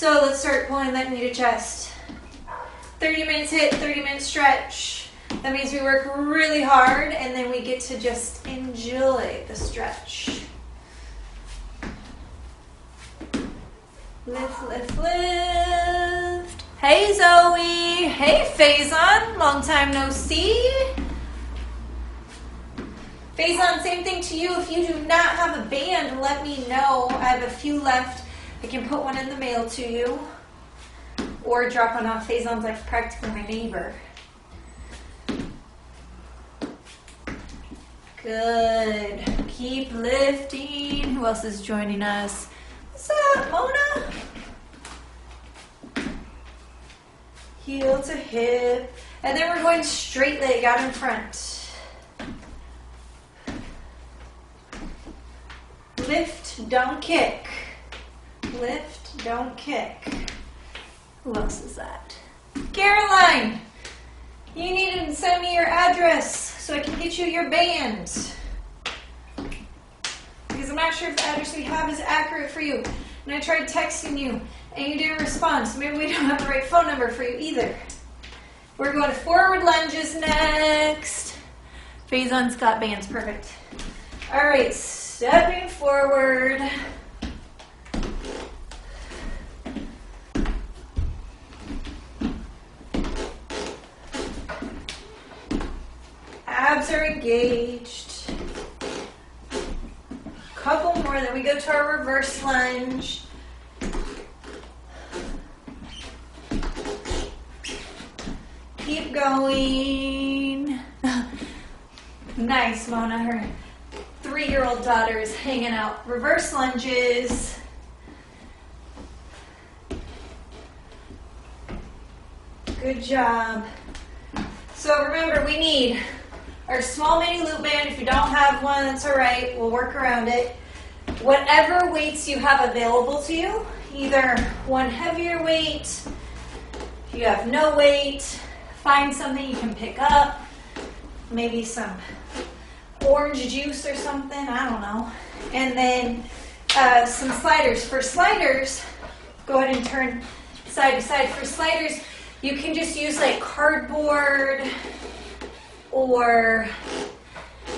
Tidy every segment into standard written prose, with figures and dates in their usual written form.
So let's start pulling that knee to chest. 30 minutes HIIT, 30 minutes stretch. That means we work really hard and then we get to just enjoy the stretch. Lift, lift, lift. Hey Zoe. Hey Faison. Long time no see. Faison, same thing to you. If you do not have a band, let me know. I have a few left. I can put one in the mail to you. Or drop one off. Faison's like practically my neighbor. Good. Keep lifting. Who else is joining us? What's up, Mona? Heel to hip. And then we're going straight leg out in front. Lift, don't kick. Lift, don't kick. Who else is that? Caroline! You need to send me your address so I can get you your band. Because I'm not sure if the address we have is accurate for you. And I tried texting you and you didn't respond, so maybe we don't have the right phone number for you either. We're going to forward lunges next. Faison's got bands, perfect. All right, stepping forward. Abs are engaged. Couple more, then we go to our reverse lunge. Keep going. Nice, Mona. Her 3-year-old daughter is hanging out. Reverse lunges. Good job. So remember, we need our small mini loop band. If you don't have one, that's all right. We'll work around it. Whatever weights you have available to you, either one heavier weight, if you have no weight, find something you can pick up, maybe some orange juice or something, I don't know. And then some sliders. For sliders, go ahead and turn side to side. For sliders, you can just use like cardboard, or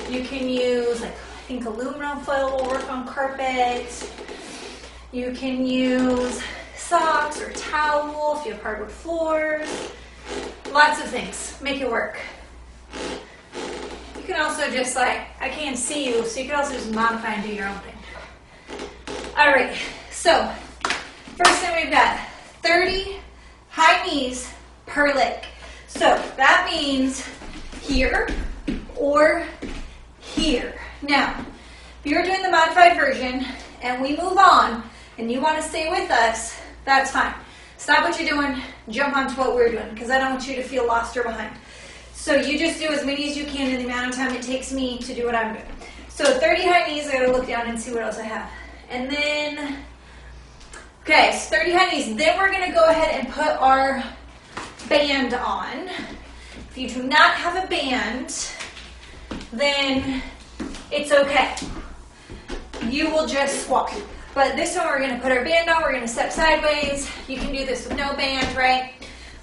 you can use, like, I think aluminum foil will work on carpet. You can use socks or towel if you have hardwood floors. Lots of things. Make it work. You can also just, like, I can't see you, so you can also just modify and do your own thing. All right, so first thing we've got 30 high knees per leg. So that means here or here. Now, if you're doing the modified version and we move on and you want to stay with us, that's fine. Stop what you're doing, jump onto what we're doing, because I don't want you to feel lost or behind. So you just do as many as you can in the amount of time it takes me to do what I'm doing. So 30 high knees, I gotta look down and see what else I have. And then, okay, so 30 high knees. Then we're gonna go ahead and put our band on. If you do not have a band, then it's okay. You will just squat. But this one we're gonna put our band on, we're gonna step sideways. You can do this with no band, right?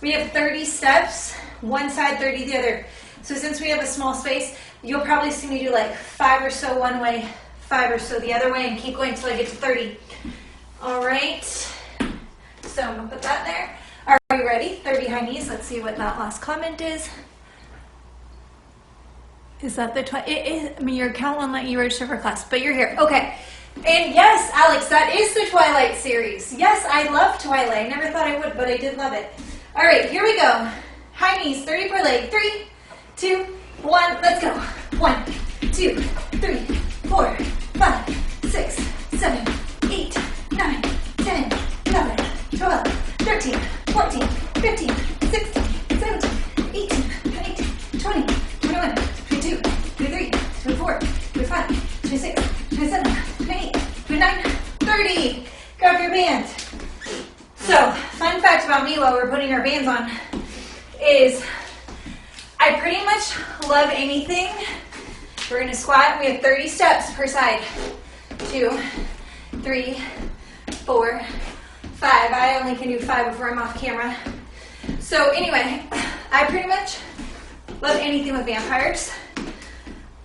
We have 30 steps, one side, 30 the other. So since we have a small space, you'll probably see me do like 5 or so one way, 5 or so the other way, and keep going until I get to 30. All right, so I'm gonna put that there. Are we ready? 30 high knees. Let's see what that last comment is. Is that the I mean, your account won't let you register for class, but you're here. Okay. And yes, Alex, that is the Twilight series. Yes, I love Twilight. I never thought I would, but I did love it. All right, here we go. High knees, 30 per leg. 3, 2, 1, let's go. 1, 2, 3, 4, 5, 6, 7, 8, 9, 10, 11, 12, 13, 14, 15, 16, 17, 18, 19, 20, 21, 22, 23, 24, 25, 26, 27, 28, 29, 30. Grab your band. So, fun fact about me while we're putting our bands on is I pretty much love anything. We're going to squat. We have 30 steps per side. 2, 3, 4, 5. I only can do 5 before I'm off camera. So anyway, I pretty much love anything with vampires,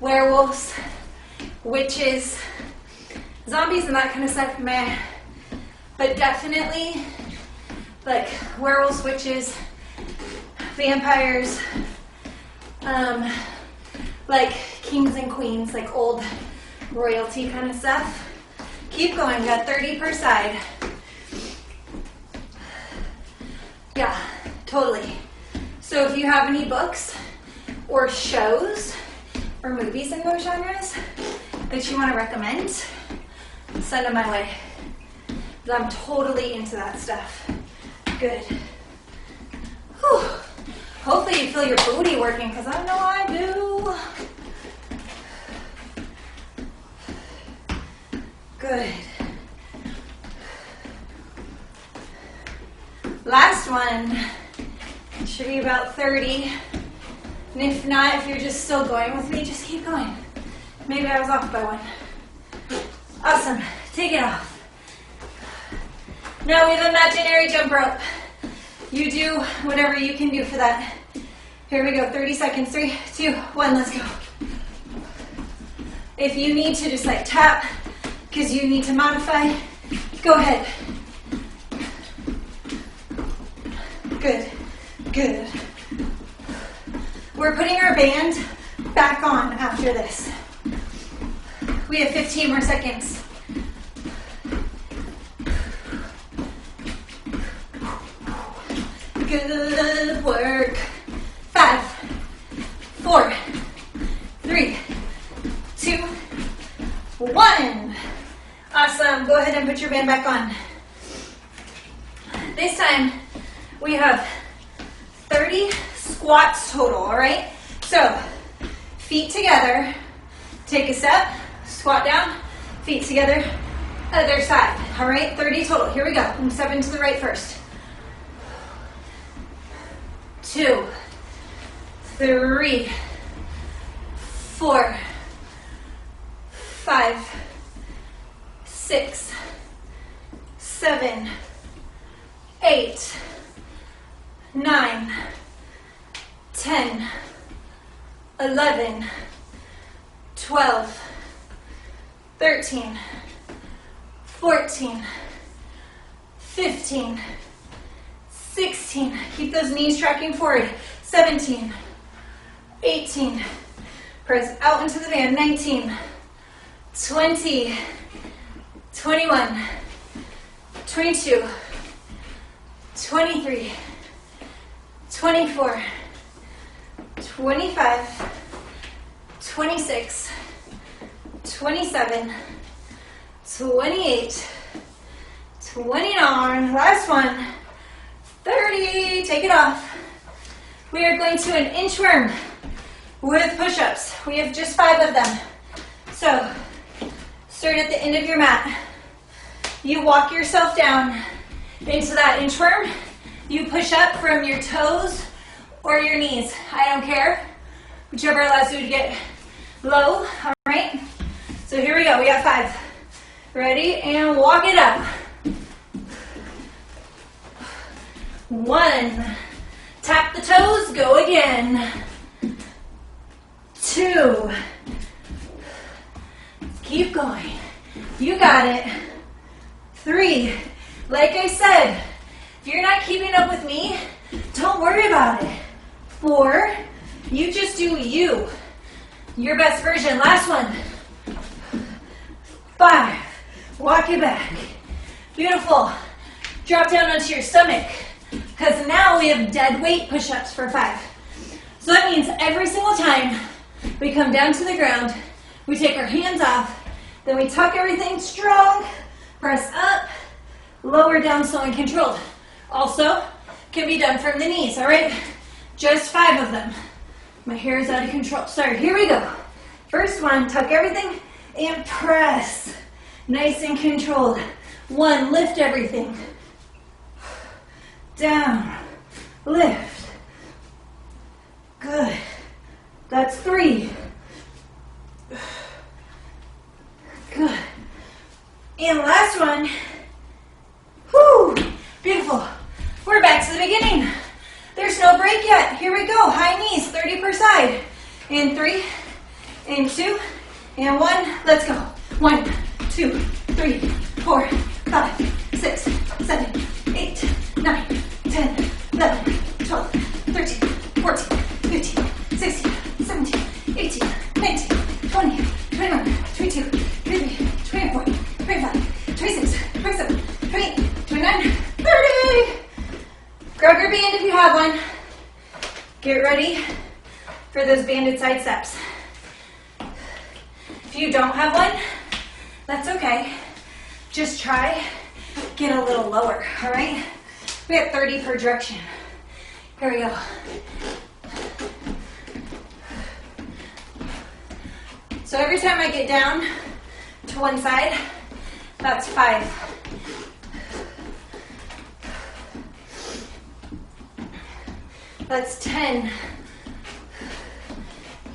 werewolves, witches, zombies and that kind of stuff, meh. But definitely like werewolves, witches, vampires, like kings and queens, like old royalty kind of stuff. Keep going, got 30 per side. Yeah, totally. So if you have any books or shows or movies in those genres that you want to recommend, send them my way. I'm totally into that stuff. Good. Whew. Hopefully you feel your booty working, because I know I do. Good. Last one should be about 30. And if not, if you're just still going with me, just keep going. Maybe I was off by 1. Awesome. Take it off. Now we have imaginary jump rope. You do whatever you can do for that. Here we go, 30 seconds, 3, 2, 1, let's go. If you need to just like tap, because you need to modify, go ahead. Good, good. We're putting our band back on after this. We have 15 more seconds. Good work. 5, 4, 3, 2, 1. Awesome. Go ahead and put your band back on. This time we have 30 squats total, all right? So feet together, take a step, squat down, feet together, other side, all right? 30 total. Here we go. I'm stepping to the right first. 2, 3, 4, 5, 6, 7, 8, 9, 10, 11, 12, 13, 14, 15, 16, keep those knees tracking forward, 17, 18, press out into the band, 19, 20, 21, 22, 23, 24, 25, 26, 27, 28, 29, last one, 30, take it off. We are going to an inchworm with push-ups. We have just 5 of them. So, start at the end of your mat. You walk yourself down into that inchworm. You push up from your toes or your knees. I don't care. Whichever allows you to get low, all right? So here we go, we got 5. Ready? And walk it up. 1, tap the toes, go again. 2, keep going. You got it. 3, like I said, if you're not keeping up with me, don't worry about it. 4, you just do you, your best version. Last one. 5, walk it back. Beautiful. Drop down onto your stomach. Because now we have dead weight push-ups for 5. So that means every single time we come down to the ground, we take our hands off, then we tuck everything strong, press up, lower down slow and controlled. Also, can be done from the knees, all right? Just 5 of them. My hair is out of control. Sorry, here we go. First one, tuck everything and press. Nice and controlled. 1, lift everything. Down, lift. Good. That's 3. Good. And last one. Whoo! In 3, in 2, and 1. Let's go. 1, 2, 3, 4, 5, 6, 7, 8, 9, 10, 11, 12, 13, 14, 15, 16, 17, 18, 19, 20, 21, 22, 23, 24, 25, 26, 27, 28, 29, 30. Grab your band if you have one. Get ready for those banded side steps. If you don't have one, that's okay. Just try, get a little lower, all right? We have 30 per direction. Here we go. So every time I get down to one side, that's 5. That's 10.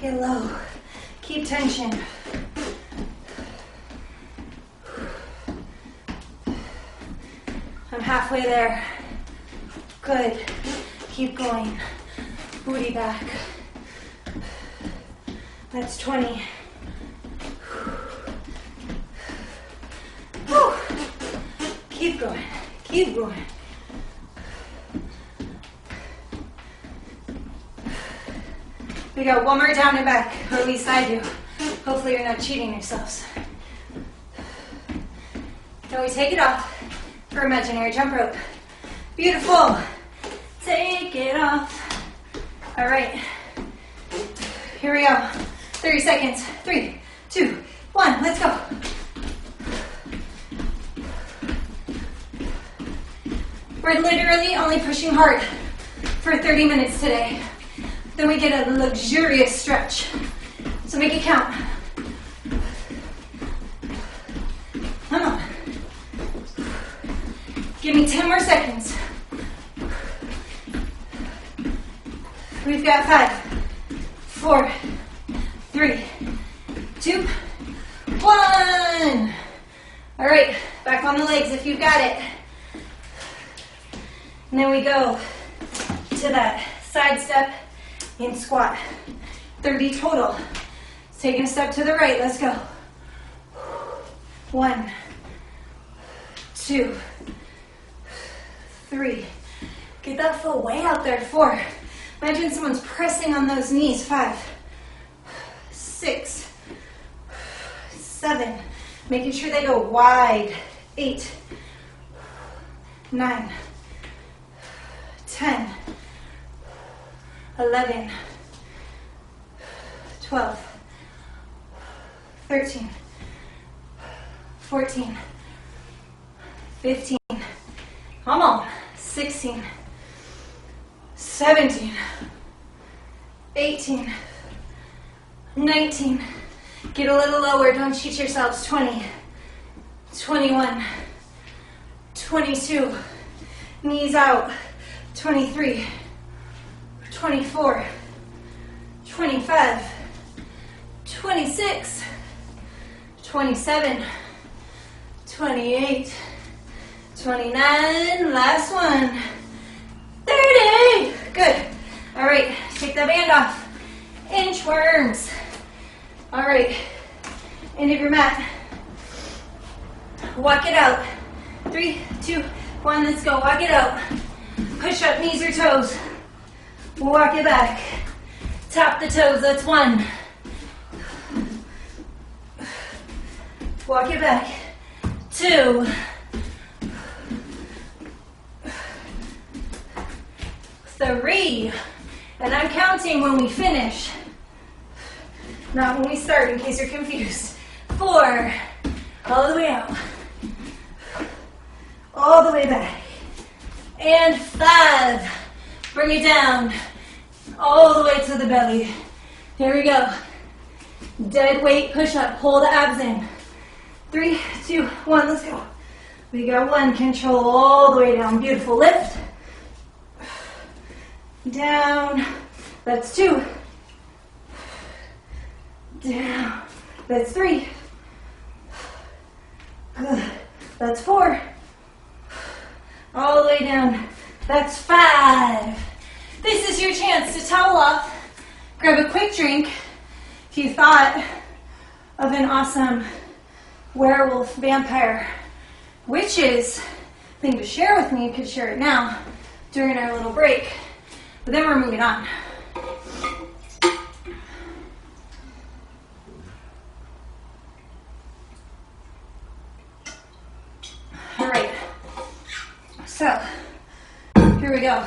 Get low. Keep tension. I'm halfway there. Good. Keep going. Booty back. That's 20. Whew. Keep going. Keep going. We got one more down and back, or at least I do. Hopefully you're not cheating yourselves. Then we take it off for imaginary jump rope. Beautiful. Take it off. All right. Here we go. 30 seconds. 3, 2, 1. Let's go. We're literally only pushing hard for 30 minutes today. Then we get a luxurious stretch. So make it count. Come on. Give me 10 more seconds. We've got 5, 4, 3, 2, 1. All right, back on the legs if you've got it. And then we go to that side step in squat. 30 total. Taking a step to the right. Let's go. 1, 2, 3. Get that foot way out there. 4. Imagine someone's pressing on those knees. 5, 6, 7. Making sure they go wide. 8, 9, 10, 11, 12, 13, 14, 15, come on, 16, 17, 18, 19, get a little lower, don't cheat yourselves, 20, 21, 22, knees out, 23, 24, 25, 26, 27, 28, 29, last one, 30. Good. All right, take that band off. Inchworms. All right, end of your mat. Walk it out. 3, 2, 1, let's go. Walk it out. Push up, knees or toes. Walk it back. Tap the toes, that's 1. Walk it back. 2. 3. And I'm counting when we finish, not when we start, in case you're confused. 4. All the way out. All the way back. And 5. Bring it down. All the way to the belly. Here we go. Dead weight push-up. Pull the abs in. 3, 2, 1. Let's go. We got 1. Control all the way down. Beautiful. Lift. Down. That's 2. Down. That's 3. Good. That's 4. All the way down. That's 5. This is your chance to towel off, grab a quick drink. If you thought of an awesome werewolf, vampire, witches thing to share with me, you could share it now during our little break. But then we're moving on. All right. So, here we go.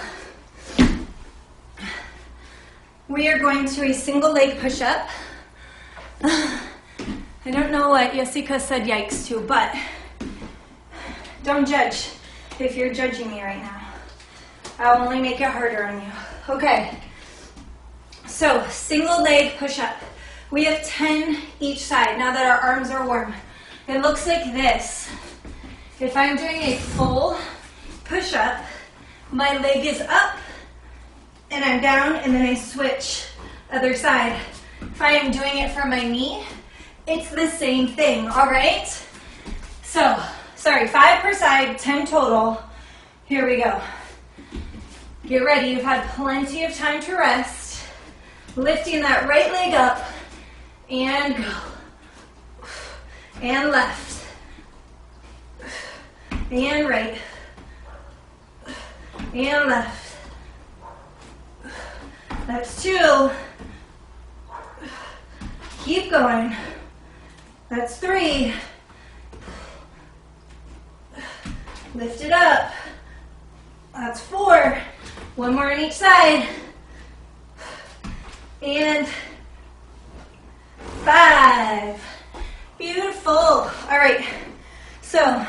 We are going to a single leg push-up. I don't know what Jessica said yikes to, but don't judge if you're judging me right now. I'll only make it harder on you. Okay. So, single leg push-up. We have 10 each side now that our arms are warm. It looks like this. If I'm doing a full push-up, my leg is up and I'm down, and then I switch other side. If I am doing it from my knee, it's the same thing, all right? So, sorry, 5 per side, 10 total. Here we go. Get ready, you've had plenty of time to rest. Lifting that right leg up, and go. And left. And right. And left. That's 2. Keep going. That's 3. Lift it up. That's 4. One more on each side. And 5. Beautiful. All right. So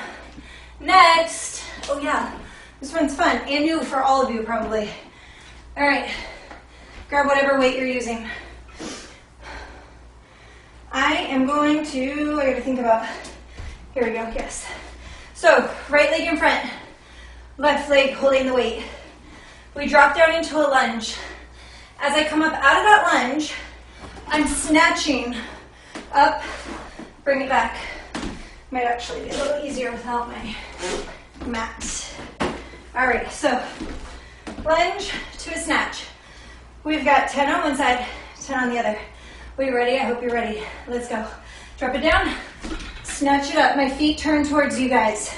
next, oh yeah, this one's fun and new for all of you probably. All right. Grab whatever weight you're using. I am going to, I gotta think about, here we go, yes. So, right leg in front, left leg holding the weight. We drop down into a lunge. As I come up out of that lunge, I'm snatching up, bring it back. Might actually be a little easier without my mat. All right, so lunge to a snatch. We've got 10 on one side, 10 on the other. Are you ready? I hope you're ready. Let's go. Drop it down, snatch it up. My feet turn towards you guys.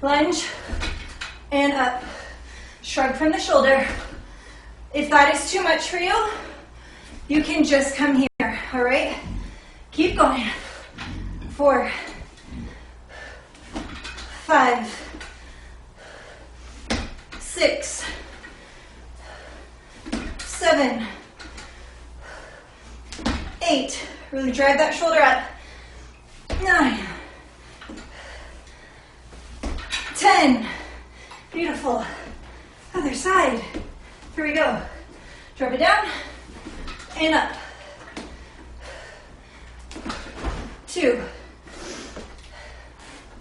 Lunge and up. Shrug from the shoulder. If that is too much for you, you can just come here, all right? Keep going. 4, 5, 6, 7, 8, really drive that shoulder up. 9, 10, beautiful. Other side. Here we go. Drop it down and up. 2,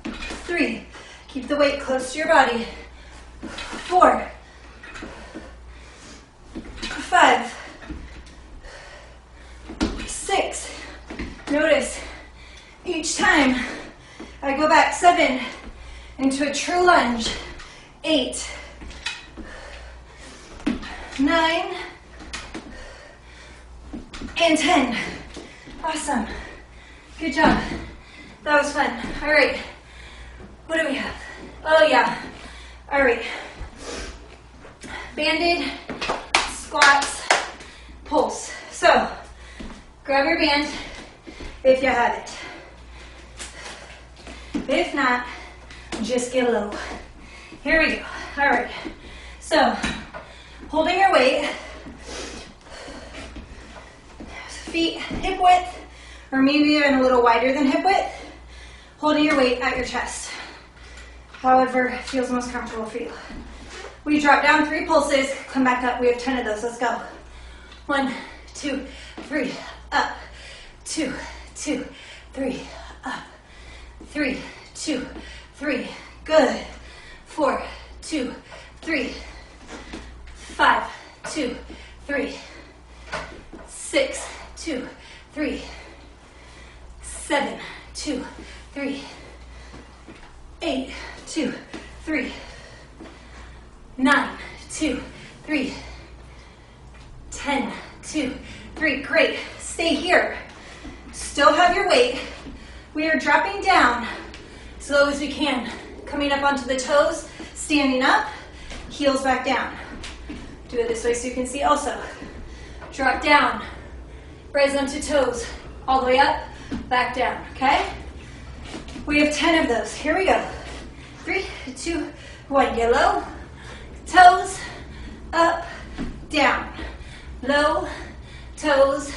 3, keep the weight close to your body. 4, 5, 6. Notice each time I go back. 7 into a true lunge. 8, 9, and 10. Awesome. Good job. That was fun. All right. What do we have? Oh yeah. All right. Banded squats, pulse. So, grab your band if you have it. If not, just get low. Here we go. All right. So, holding your weight, feet hip width, or maybe even a little wider than hip width, holding your weight at your chest. However feels most comfortable for you. We drop down 3 pulses, come back up. We have 10 of those. Let's go. 1, 2, 3, up. 2, 2, 3, up. 3, 2, 3. Good. 4, 2, 3. 5, 2, 3. 6, 2, 3. 7, 2, 3. 8, 2, 3. 9, 2, 3. 10, 2, 3, great. Stay here. Still have your weight. We are dropping down as low as we can. Coming up onto the toes, standing up, heels back down. Do it this way so you can see also. Drop down, rise onto toes, all the way up, back down, okay? We have 10 of those. Here we go. 3, 2, 1. Get low, toes, up, down. Low, toes,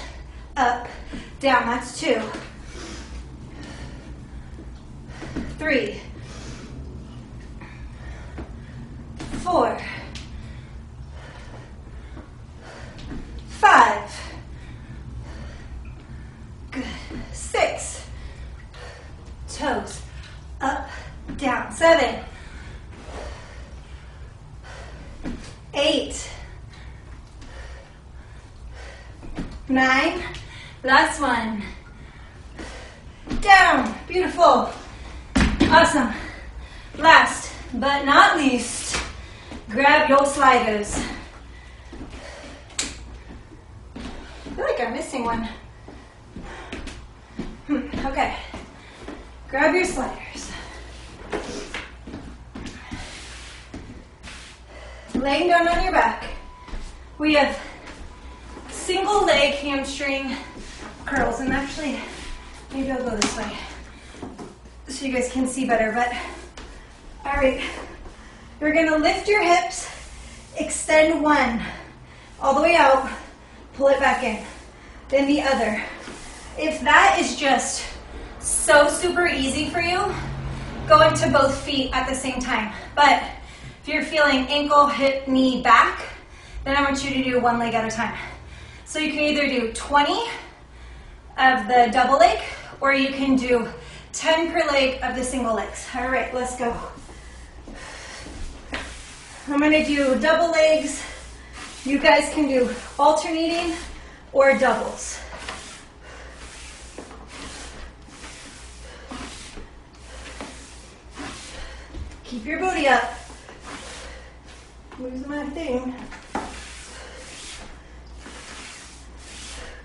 up, down. That's 2. 3, 4, 5. Good. 6. Toes up, down. 7. 8. 9. Last one. Down. Beautiful. Awesome. Last but not least, grab your sliders. I feel like I'm missing one. Okay. Grab your sliders. Laying down on your back. We have single leg hamstring curls, and actually, maybe I'll go this way so you guys can see better, but all right. You're gonna lift your hips, extend one, all the way out, pull it back in, then the other. If that is just so super easy for you, go into both feet at the same time. But if you're feeling ankle, hip, knee, back, then I want you to do one leg at a time. So you can either do 20 of the double leg, or you can do 10 per leg of the single legs. All right, let's go. I'm gonna do double legs. You guys can do alternating or doubles. Keep your booty up. Losing my thing.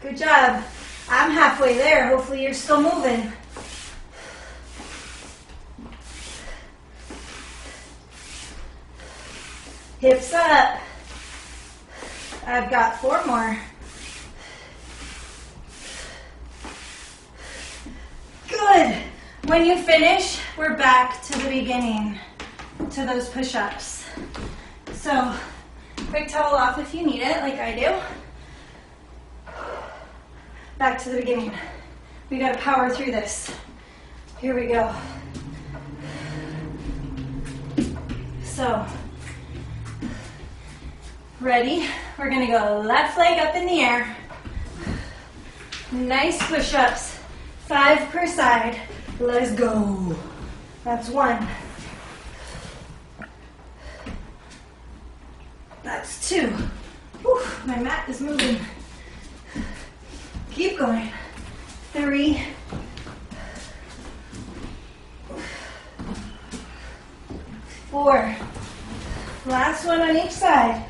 Good job. I'm halfway there. Hopefully you're still moving. Hips up. I've got 4 more. Good. When you finish, we're back to the beginning, to those push-ups. So, quick towel off if you need it, like I do. Back to the beginning. We gotta power through this. Here we go. So, ready? We're gonna go left leg up in the air. Nice push-ups. 5 per side. Let's go. That's 1. That's 2. Whew, my mat is moving. Keep going. 3. 4. Last one on each side.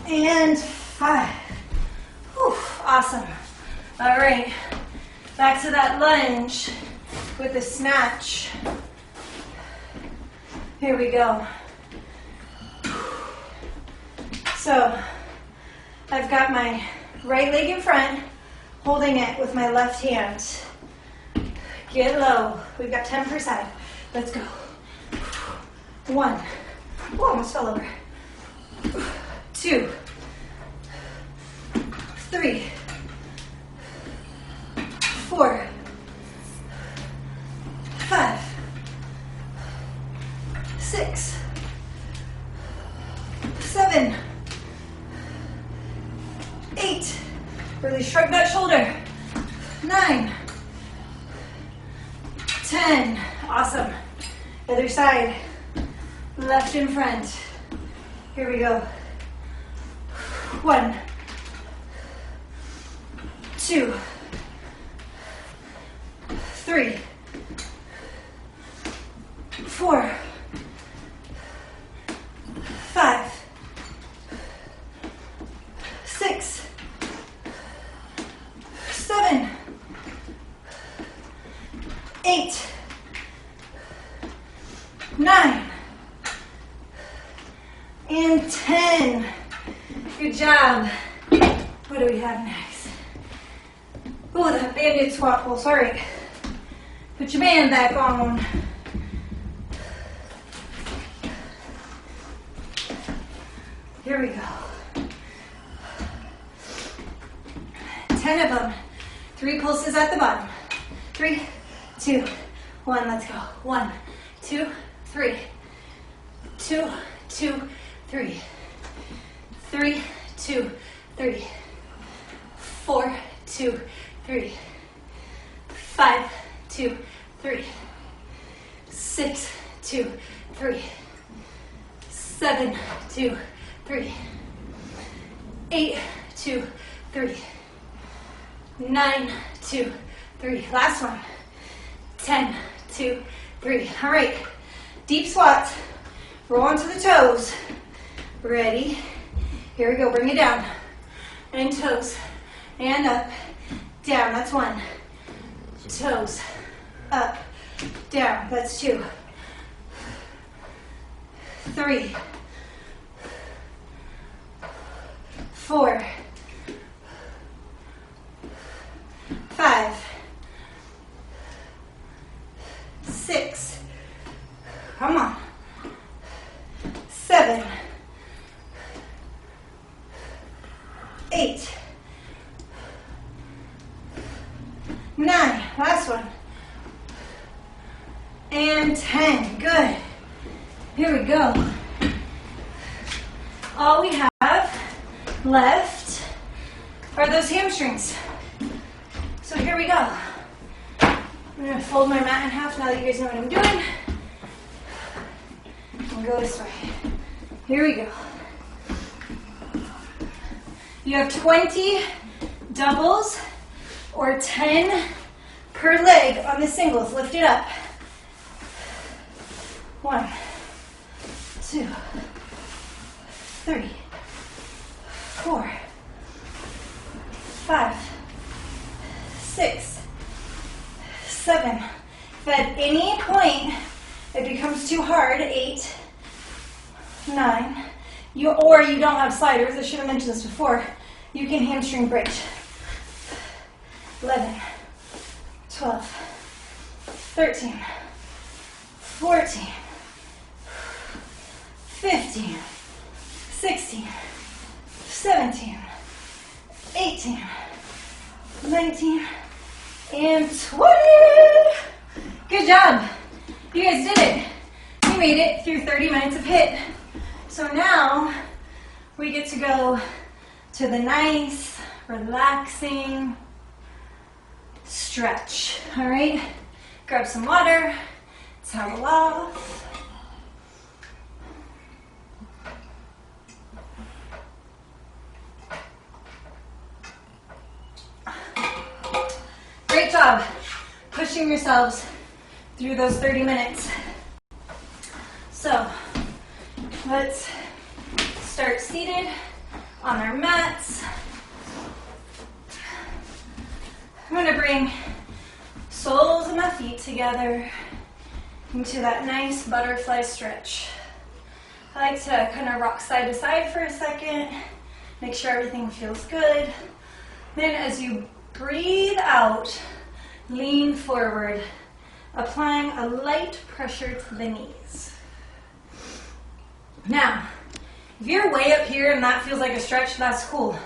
And 5. Whew, awesome. All right. Back to that lunge with the snatch. Here we go. So, I've got my right leg in front, holding it with my left hand. Get low. We've got 10 per side. Let's go. 1. Oh, almost fell over. 2. 3. 4. 5. 6. 7. 8. Really shrug that shoulder. 9. 10. Awesome. Other side. Left in front. Here we go. 1. 2. 3. 4. 5. 6. 8, 9, and 10. Good job. What do we have next? Oh, that banded squat pulse. All right. Put your band back on. Here we go. 10 of them. 3 pulses at the bottom. 3, 2, 1. Let's go. 1, 2, 3. 2, 2, 3. 3, 2, 3. 4, 2, 3. 5, 2, 3. 6, 2, 3. 7, 2, 3. 8, 2, 3. 9, 2, 3. Last one. 10, 2, 3. All right. Deep squats. Roll onto the toes. Ready? Here we go. Bring it down. And toes. And up. Down. That's 1. Toes. Up. Down. That's 2. 3. 4. 5. 6. Come on. 7. 8. 9. Last one. And 10. Good. Here we go. All we have left are those hamstrings. So here we go. I'm going to fold my mat in half now that you guys know what I'm doing. And go this way. Here we go. You have 20 doubles or 10 per leg on the singles. Lift it up. 1, 2, 3, 4, 5, 6, 7. If at any point it becomes too hard, 8, 9, you don't have sliders, I should have mentioned this before, you can hamstring bridge. 11, 12, 13, 14, 15, 16, 17, 18, 19, and 20. Good job. You guys did it. You made it through 30 minutes of HIIT. So now we get to go to the nice, relaxing stretch. All right? Grab some water, towel off. Great job pushing yourselves through those 30 minutes. So let's start seated on our mats. I'm going to bring soles of my feet together into that nice butterfly stretch. I like to kind of rock side to side for a second, make sure everything feels good. Then as you breathe out, lean forward, applying a light pressure to the knees. Now, if you're way up here and that feels like a stretch, that's cool.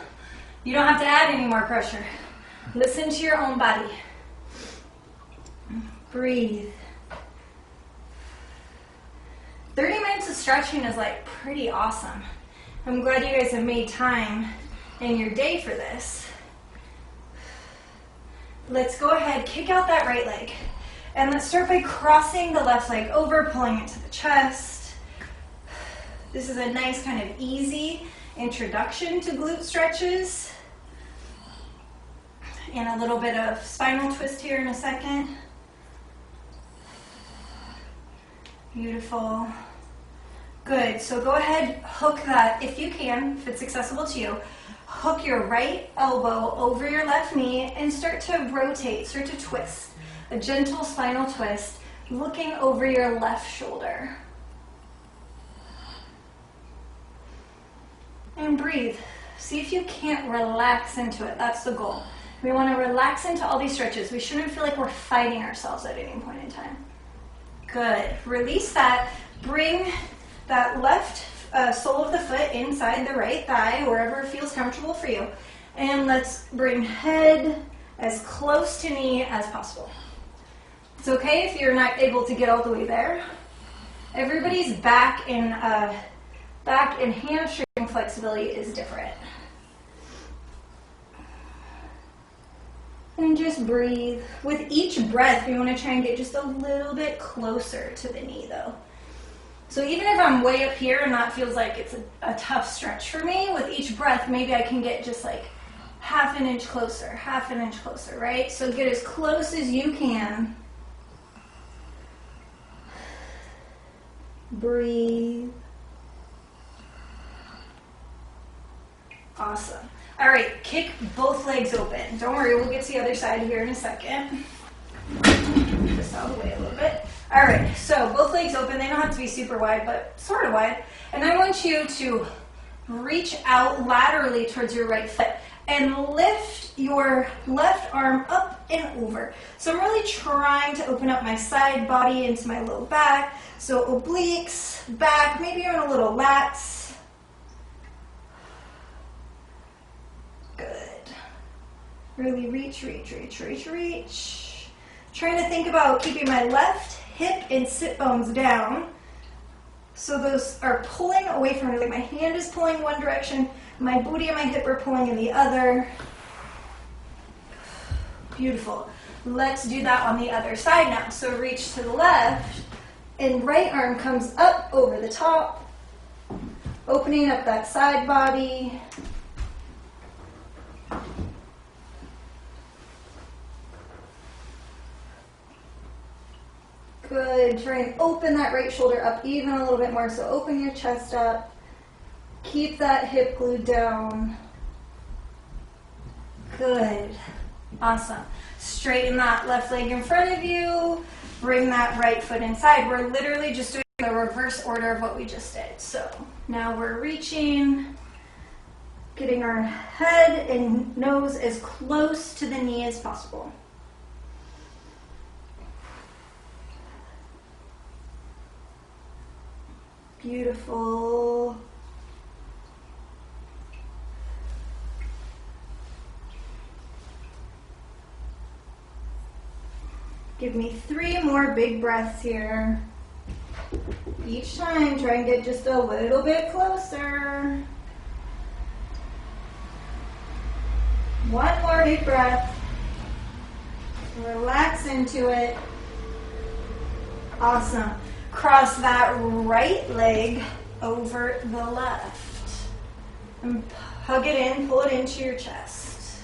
You don't have to add any more pressure. Listen to your own body. Breathe. 30 minutes of stretching is like pretty awesome. I'm glad you guys have made time in your day for this. Let's go ahead, kick out that right leg. And let's start by crossing the left leg over, pulling it to the chest. This is a nice kind of easy introduction to glute stretches. And a little bit of spinal twist here in a second. Beautiful. Good, so go ahead, hook that, if you can, if it's accessible to you, hook your right elbow over your left knee and start to rotate, start to twist. a gentle spinal twist, looking over your left shoulder. And breathe. See if you can't relax into it. That's the goal. We want to relax into all these stretches. We shouldn't feel like we're fighting ourselves at any point in time. Good. Release that. Bring that left sole of the foot inside the right thigh, wherever feels comfortable for you. And let's bring head as close to knee as possible. It's okay if you're not able to get all the way there. Everybody's back and hamstring flexibility is different. And just breathe. With each breath, we want to try and get just a little bit closer to the knee though. So even if I'm way up here and that feels like it's a tough stretch for me, with each breath, maybe I can get just like half an inch closer, right? So get as close as you can. Breathe. Awesome. All right, kick both legs open. Don't worry, we'll get to the other side here in a second. Just out of the way a little bit. All right, so both legs open. They don't have to be super wide, but sort of wide. And I want you to reach out laterally towards your right foot and lift your left arm up and over. So I'm really trying to open up my side body into my low back. So obliques, back, maybe even a little lats. Good. Really reach. Trying to think about keeping my left hip and sit bones down. So those are pulling away from me. Like my hand is pulling one direction, my booty and my hip are pulling in the other. Beautiful. Let's do that on the other side now. So reach to the left, and right arm comes up over the top, opening up that side body. Good. Try and open that right shoulder up even a little bit more. So open your chest up. Keep that hip glued down. Good. Awesome. Straighten that left leg in front of you. Bring that right foot inside. We're literally just doing the reverse order of what we just did. So now we're reaching, getting our head and nose as close to the knee as possible. Beautiful. Give me 3 more big breaths here. Each time, try and get just a little bit closer. 1 more big breath. Relax into it. Awesome. Cross that right leg over the left. And hug it in, pull it into your chest.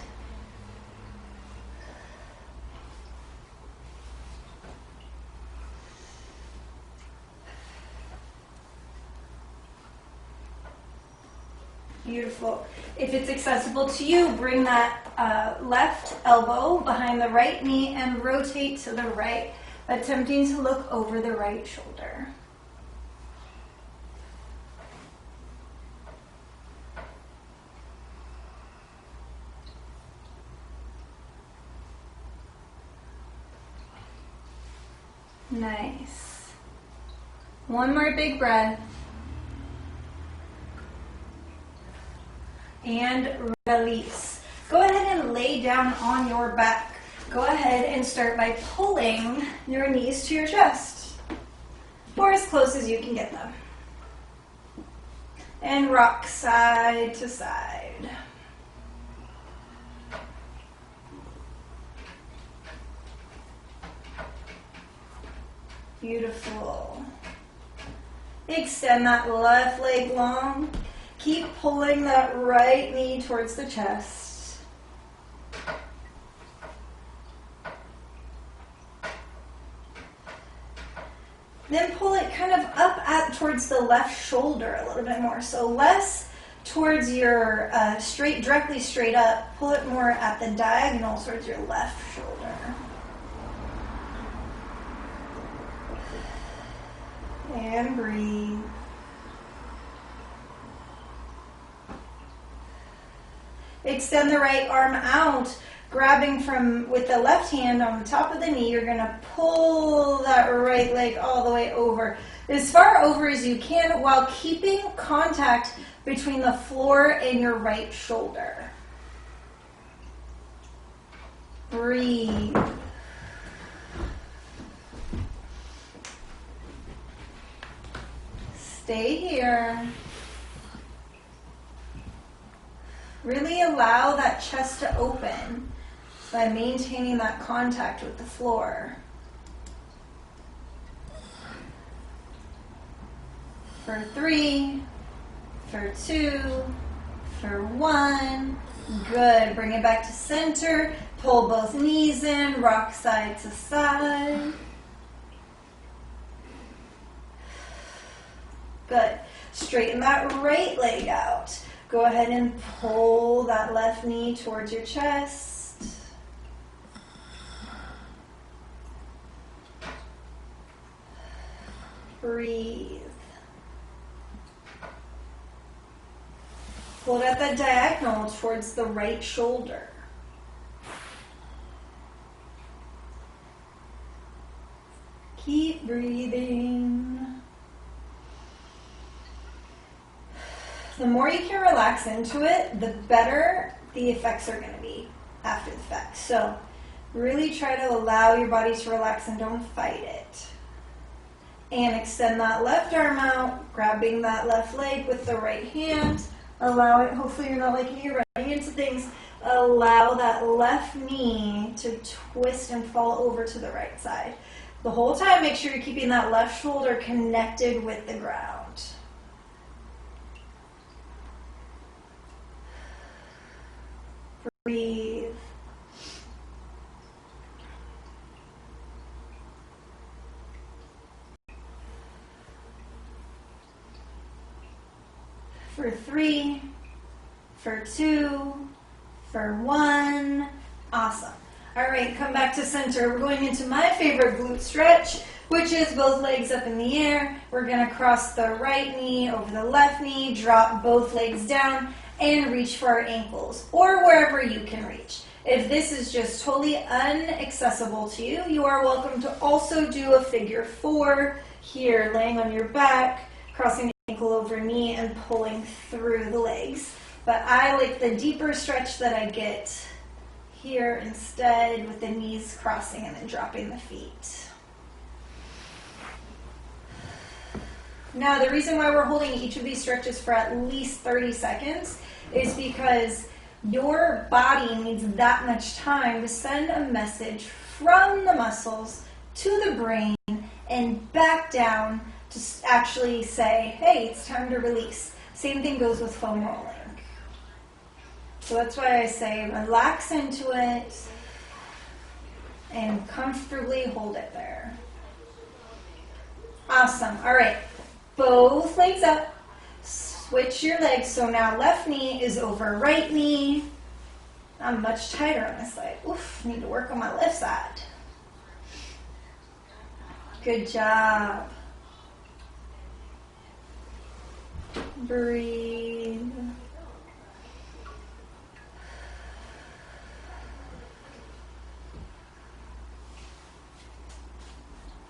Beautiful. If it's accessible to you, bring that left elbow behind the right knee and rotate to the right, attempting to look over the right shoulder. Nice. 1 more big breath. And release. Go ahead and lay down on your back. Go ahead and start by pulling your knees to your chest, or as close as you can get them. And rock side to side. Beautiful. Extend that left leg long. Keep pulling that right knee towards the chest. Then pull it kind of up towards the left shoulder a little bit more. So less towards your directly straight up. Pull it more at the diagonal towards your left shoulder. And breathe. Extend the right arm out, grabbing with the left hand on the top of the knee. You're going to pull that right leg all the way over, as far over as you can, while keeping contact between the floor and your right shoulder. Breathe. Stay here. Really allow that chest to open by maintaining that contact with the floor. For 3, for 2, for 1. Good. Bring it back to center. Pull both knees in. Rock side to side. Good. Straighten that right leg out. Go ahead and pull that left knee towards your chest. Breathe. Hold at the diagonal towards the right shoulder. Keep breathing. The more you can relax into it, the better the effects are going to be after the fact. So really try to allow your body to relax and don't fight it. And extend that left arm out, grabbing that left leg with the right hand. Allow it, hopefully you're not liking you're running into things. Allow that left knee to twist and fall over to the right side. The whole time, make sure you're keeping that left shoulder connected with the ground. Breathe. For 3, for 2, for 1. Awesome. All right, come back to center. We're going into my favorite glute stretch, which is both legs up in the air. We're going to cross the right knee over the left knee, drop both legs down, and reach for our ankles, or wherever you can reach. If this is just totally inaccessible to you, you are welcome to also do a figure 4 here, laying on your back, crossing ankle over knee, and pulling through the legs. But I like the deeper stretch that I get here instead, with the knees crossing and then dropping the feet. Now, the reason why we're holding each of these stretches for at least 30 seconds is because your body needs that much time to send a message from the muscles to the brain and back down to actually say, hey, it's time to release. Same thing goes with foam rolling. So that's why I say relax into it and comfortably hold it there. Awesome. All right. Both legs up. Switch your legs. So now left knee is over right knee. I'm much tighter on this side. Oof, need to work on my left side. Good job. Breathe.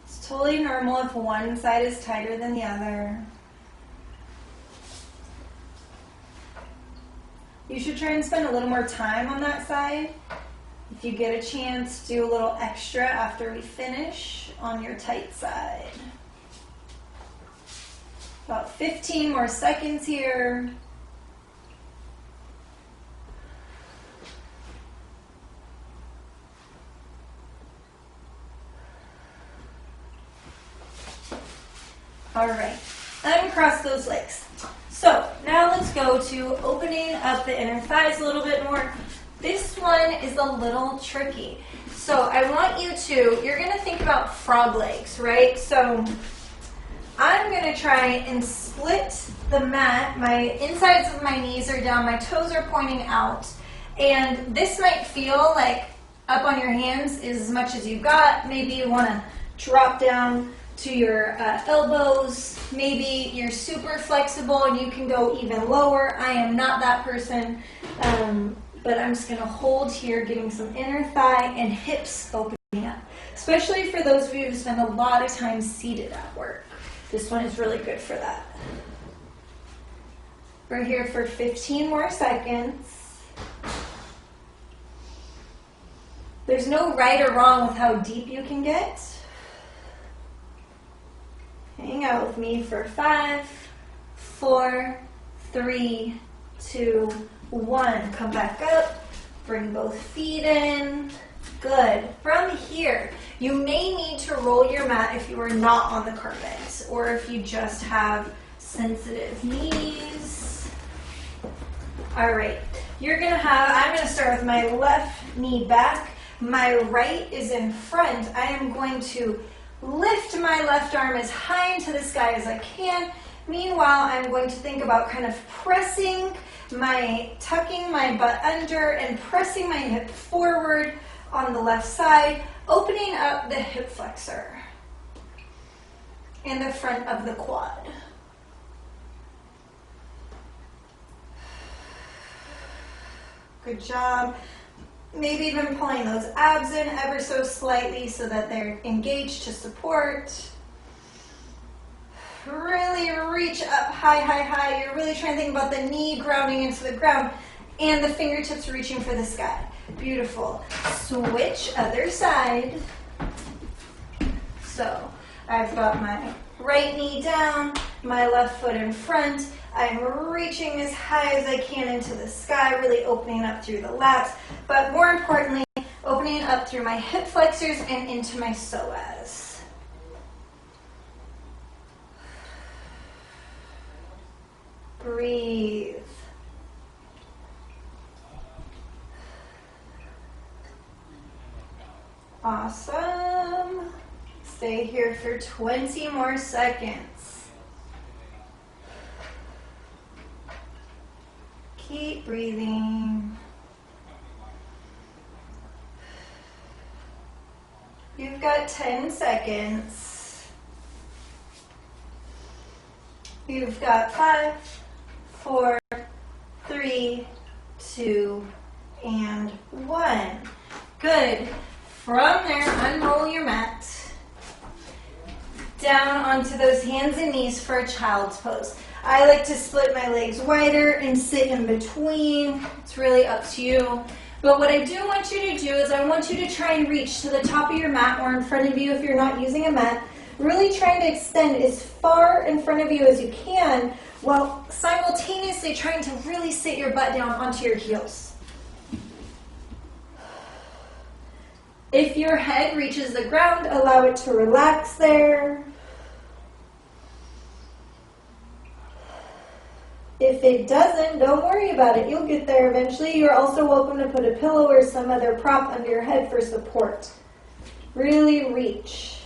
It's totally normal if one side is tighter than the other. You should try and spend a little more time on that side. If you get a chance, do a little extra after we finish on your tight side. About 15 more seconds here. All right, uncross those legs. So now let's go to opening up the inner thighs a little bit more. This one is a little tricky. So I want you to, you're gonna think about frog legs, right? So I'm gonna try and split the mat. My insides of my knees are down, my toes are pointing out. And this might feel like up on your hands is as much as you got. Maybe you wanna drop down to your elbows. Maybe you're super flexible and you can go even lower. I am not that person, but I'm just going to hold here, getting some inner thigh and hips opening up, especially for those of you who spend a lot of time seated at work. This one is really good for that. We're here for 15 more seconds. There's no right or wrong with how deep you can get. Hang out with me for 5, 4, 3, 2, 1. Come back up. Bring both feet in. Good. From here, you may need to roll your mat if you are not on the carpet or if you just have sensitive knees. All right. I'm going to start with my left knee back. My right is in front. I am going to lift my left arm as high into the sky as I can. Meanwhile, I'm going to think about kind of tucking my butt under and pressing my hip forward on the left side, opening up the hip flexor and the front of the quad. Good job. Maybe even pulling those abs in ever so slightly so that they're engaged to support. Really reach up high, high, high. You're really trying to think about the knee grounding into the ground and the fingertips reaching for the sky. Beautiful. Switch other side. So I've got my right knee down, my left foot in front. I'm reaching as high as I can into the sky, really opening up through the lats, but more importantly, opening up through my hip flexors and into my psoas. Breathe. Awesome. Stay here for 20 more seconds. Keep breathing. You've got 10 seconds. You've got 5, 4, 3, 2, and 1. Good. From there, unroll your mat. Down onto those hands and knees for a child's pose. I like to split my legs wider and sit in between. It's really up to you. But what I do want you to do is I want you to try and reach to the top of your mat or in front of you if you're not using a mat. Really trying to extend as far in front of you as you can while simultaneously trying to really sit your butt down onto your heels. If your head reaches the ground, allow it to relax there. If it doesn't, don't worry about it. You'll get there eventually. You're also welcome to put a pillow or some other prop under your head for support. Really reach.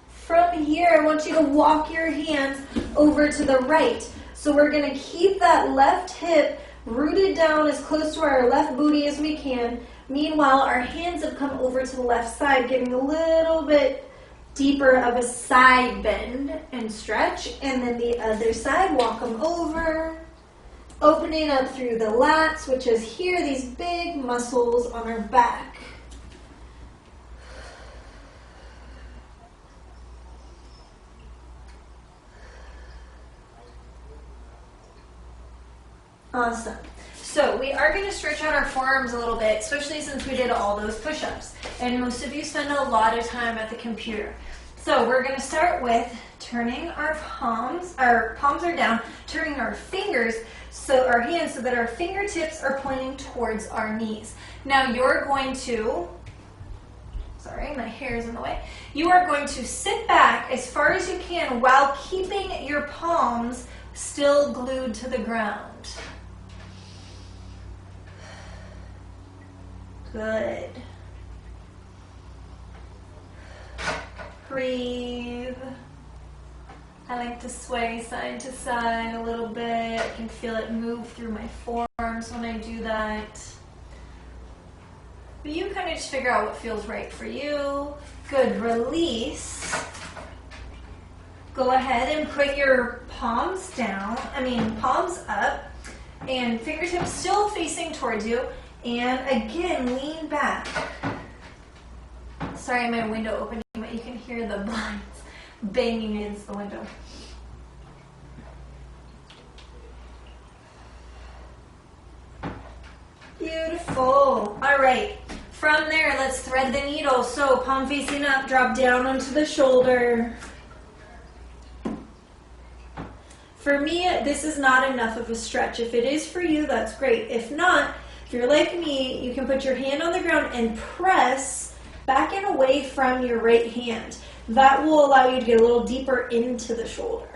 From here, I want you to walk your hands over to the right. So we're going to keep that left hip rooted down as close to our left booty as we can. Meanwhile, our hands have come over to the left side, giving a little bit deeper of a side bend and stretch. And then the other side, walk them over, opening up through the lats, which is here, these big muscles on our back. Awesome. So we are going to stretch out our forearms a little bit, especially since we did all those push-ups. And most of you spend a lot of time at the computer. So we're going to start with turning our palms are down, turning our fingers, so our hands, so that our fingertips are pointing towards our knees. Now you're going to, sorry, my hair is in the way. You are going to sit back as far as you can while keeping your palms still glued to the ground. Good. Breathe. I like to sway side to side a little bit. I can feel it move through my forearms when I do that. But you kind of just figure out what feels right for you. Good, release. Go ahead and put your palms down, palms up, and fingertips still facing towards you. And again, lean back. Sorry, my window opening, but you can hear the blinds banging against the window. Beautiful. All right. From there, let's thread the needle. So palm facing up, drop down onto the shoulder. For me, this is not enough of a stretch. If it is for you, that's great. If not, if you're like me, you can put your hand on the ground and press back and away from your right hand. That will allow you to get a little deeper into the shoulder.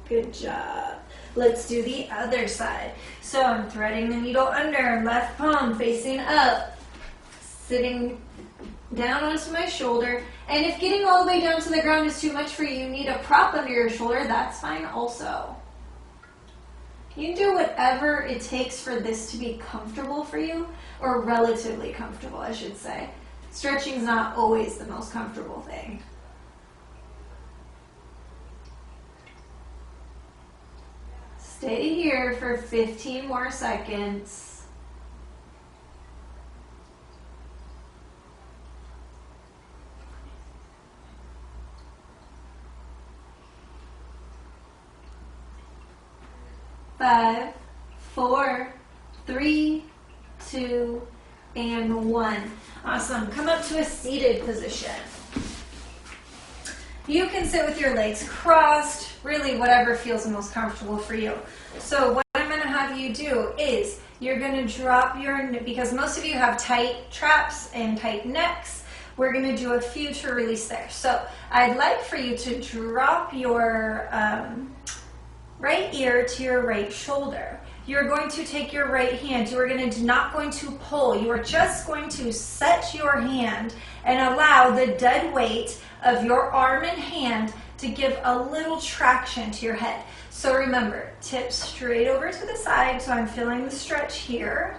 Good job. Let's do the other side. So I'm threading the needle under, left palm facing up, sitting down onto my shoulder. And if getting all the way down to the ground is too much for you, you need a prop under your shoulder, that's fine also. You can do whatever it takes for this to be comfortable for you, or relatively comfortable, I should say. Stretching is not always the most comfortable thing. Stay here for 15 more seconds. Five, four, three, two, and one. Awesome. Come up to a seated position. You can sit with your legs crossed, really whatever feels most comfortable for you. So what I'm going to have you do is you're going to drop your, because most of you have tight traps and tight necks, we're going to do a few to release there. So I'd like for you to drop your right ear to your right shoulder. You're going to take your right hand. You are not going to pull. You are just going to set your hand and allow the dead weight of your arm and hand to give a little traction to your head. So remember, tip straight over to the side, so I'm feeling the stretch here.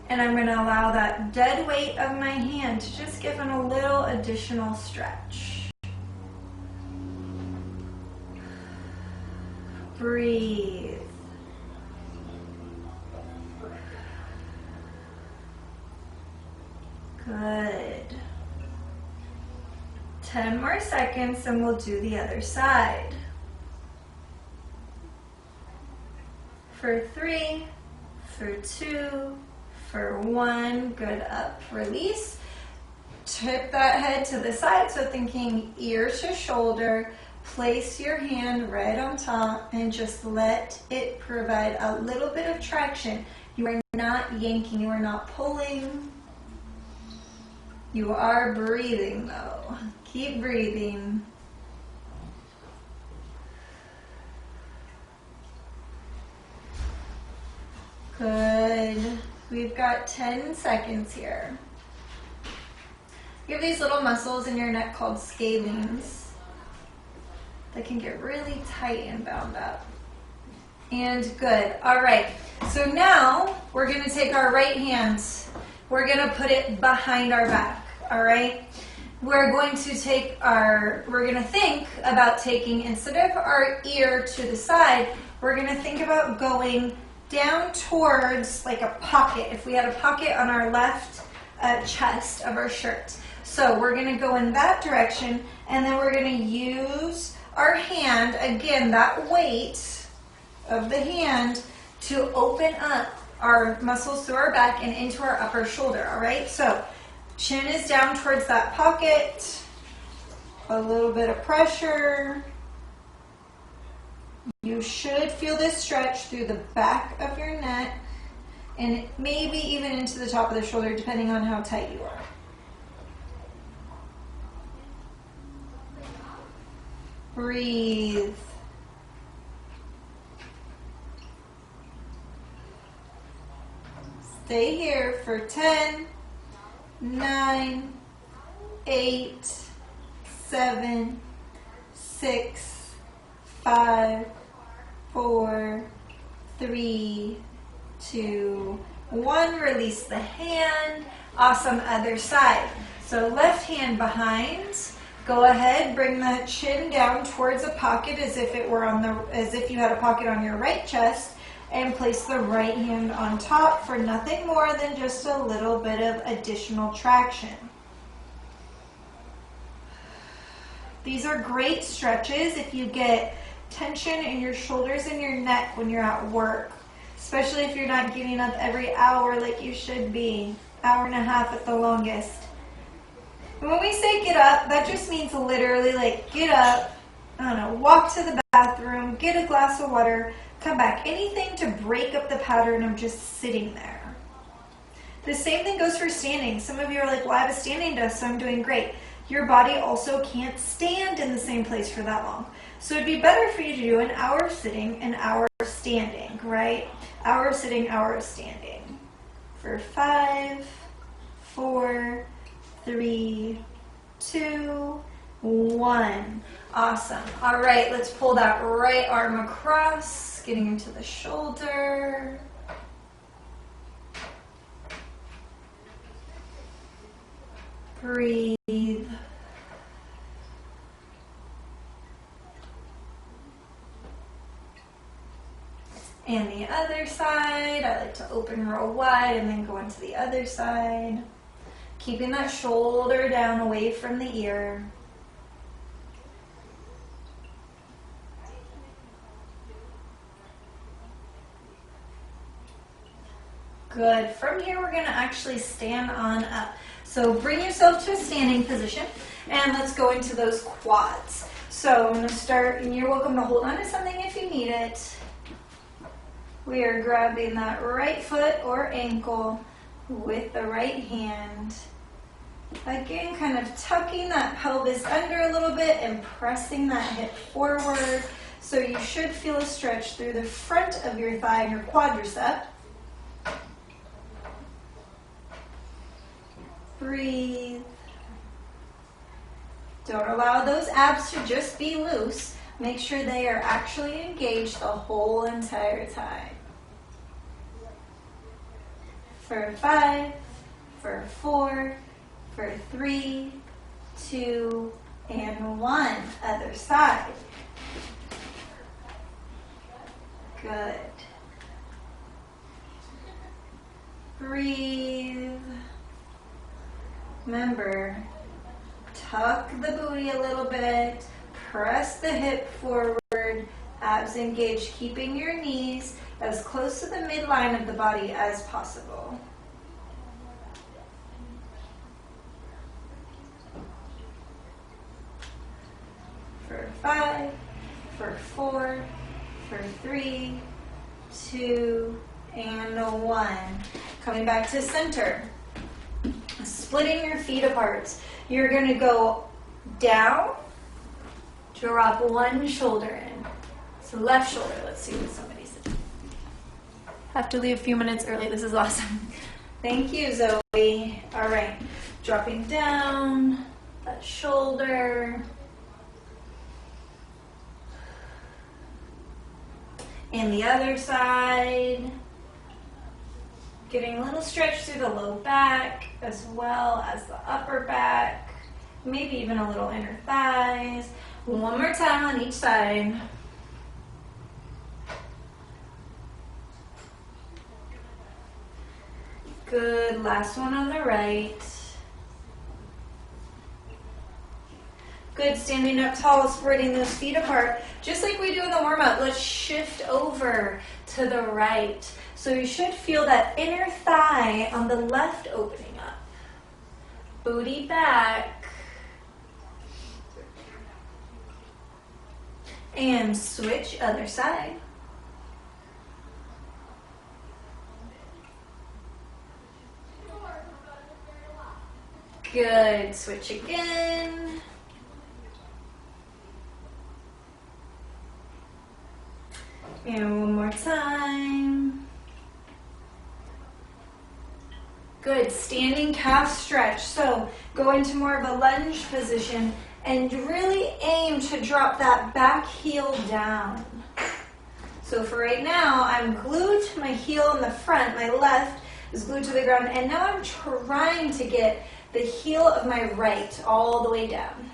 And I'm going to allow that dead weight of my hand to just give it a little additional stretch. Breathe. Good. 10 more seconds and we'll do the other side. For 3, for 2, for 1, good, up, release. Tip that head to the side, so thinking ear to shoulder. Place your hand right on top and just let it provide a little bit of traction. You are not yanking, you are not pulling. You are breathing though. Keep breathing. Good. We've got 10 seconds here. You have these little muscles in your neck called scalenes that can get really tight and bound up. And good. All right. So now we're going to take our right hand. We're going to put it behind our back. All right. We're going to think about taking, instead of our ear to the side, we're going to think about going down towards like a pocket. If we had a pocket on our left chest of our shirt. So we're going to go in that direction, and then we're going to use our hand, again, that weight of the hand, to open up our muscles through our back and into our upper shoulder, all right? So chin is down towards that pocket, a little bit of pressure. You should feel this stretch through the back of your neck and maybe even into the top of the shoulder, depending on how tight you are. Breathe. Stay here for 10, 9, 8, 7, 6, 5, 4, 3, 2, 1. Release the hand. Awesome. Other side. So left hand behind. Go ahead, bring the chin down towards a pocket as if you had a pocket on your right chest, and place the right hand on top for nothing more than just a little bit of additional traction. These are great stretches if you get tension in your shoulders and your neck when you're at work, especially if you're not getting up every hour like you should be, hour and a half at the longest. And when we say get up, that just means literally like get up, I don't know, walk to the bathroom, get a glass of water, come back. Anything to break up the pattern of just sitting there. The same thing goes for standing. Some of you are like, well, I have a standing desk, so I'm doing great. Your body also can't stand in the same place for that long. So it'd be better for you to do an hour sitting, an hour standing, right? Hour sitting, hour standing. For 5, 4, 3, 2, 1. Awesome. All right, let's pull that right arm across, getting into the shoulder. Breathe. And the other side, I like to open real wide and then go into the other side. Keeping that shoulder down away from the ear. Good. From here, we're going to actually stand on up. So bring yourself to a standing position, and let's go into those quads. So I'm going to start, and you're welcome to hold on to something if you need it. We are grabbing that right foot or ankle with the right hand. Again, kind of tucking that pelvis under a little bit and pressing that hip forward. So you should feel a stretch through the front of your thigh and your quadricep. Breathe. Don't allow those abs to just be loose. Make sure they are actually engaged the whole entire time. For 5, for 4, for 3, 2, and 1. Other side. Good. Breathe. Remember, tuck the booty a little bit, press the hip forward, abs engaged, keeping your knees as close to the midline of the body as possible. For 5, for 4, for 3, 2, and 1. Coming back to center. Splitting your feet apart. You're going to go down, drop one shoulder in. So left shoulder. Let's see what somebody said. Have to leave a few minutes early. This is awesome. Thank you, Zoe. All right. Dropping down, that shoulder. And the other side. Getting a little stretch through the low back as well as the upper back, maybe even a little inner thighs. One more time on each side. Good, last one on the right. Good, standing up tall, spreading those feet apart. Just like we do in the warm-up, let's shift over to the right. So you should feel that inner thigh on the left opening up. Booty back. And switch other side. Good, switch again. And one more time. Good, standing calf stretch. So go into more of a lunge position and really aim to drop that back heel down. So for right now, I'm glued to my heel in the front. My left is glued to the ground, and now I'm trying to get the heel of my right all the way down.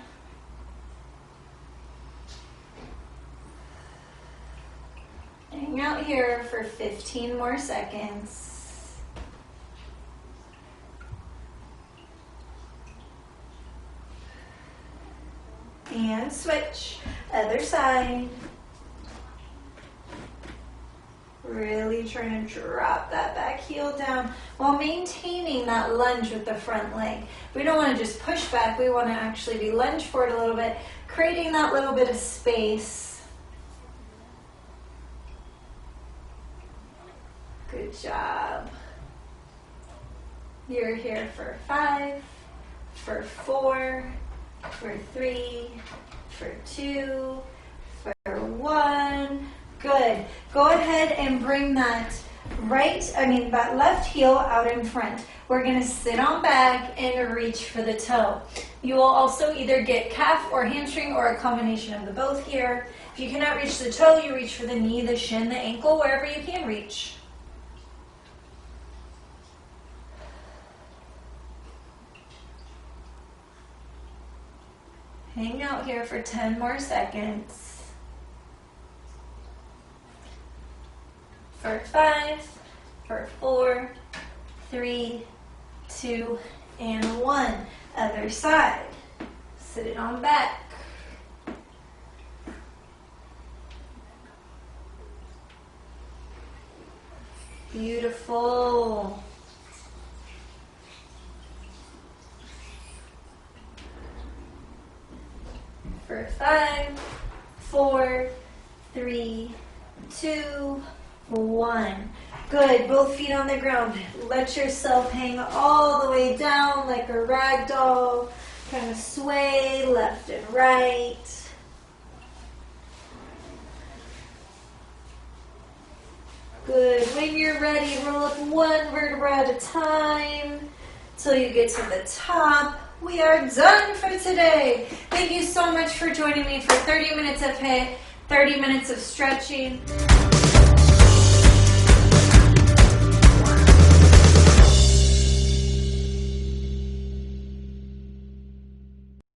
Hang out here for 15 more seconds. And switch, other side. Really trying to drop that back heel down while maintaining that lunge with the front leg. We don't want to just push back, we want to actually be lunge forward a little bit, creating that little bit of space. Good job. You're here for 5, for 4, for 3, for 2, for 1. Good. Go ahead and bring that that left heel out in front. We're going to sit on back and reach for the toe. You will also either get calf or hamstring or a combination of the both here. If you cannot reach the toe, you reach for the knee, the shin, the ankle, wherever you can reach. Hang out here for 10 more seconds. For 5, for 4, 3, 2, and 1. Other side. Sit it on back. Beautiful. For 5, 4, 3, 2, 1. Good. Both feet on the ground. Let yourself hang all the way down like a rag doll. Kind of sway left and right. Good. When you're ready, roll up one vertebra at a time till you get to the top. We are done for today. Thank you so much for joining me for 30 minutes of HIIT, 30 minutes of stretching.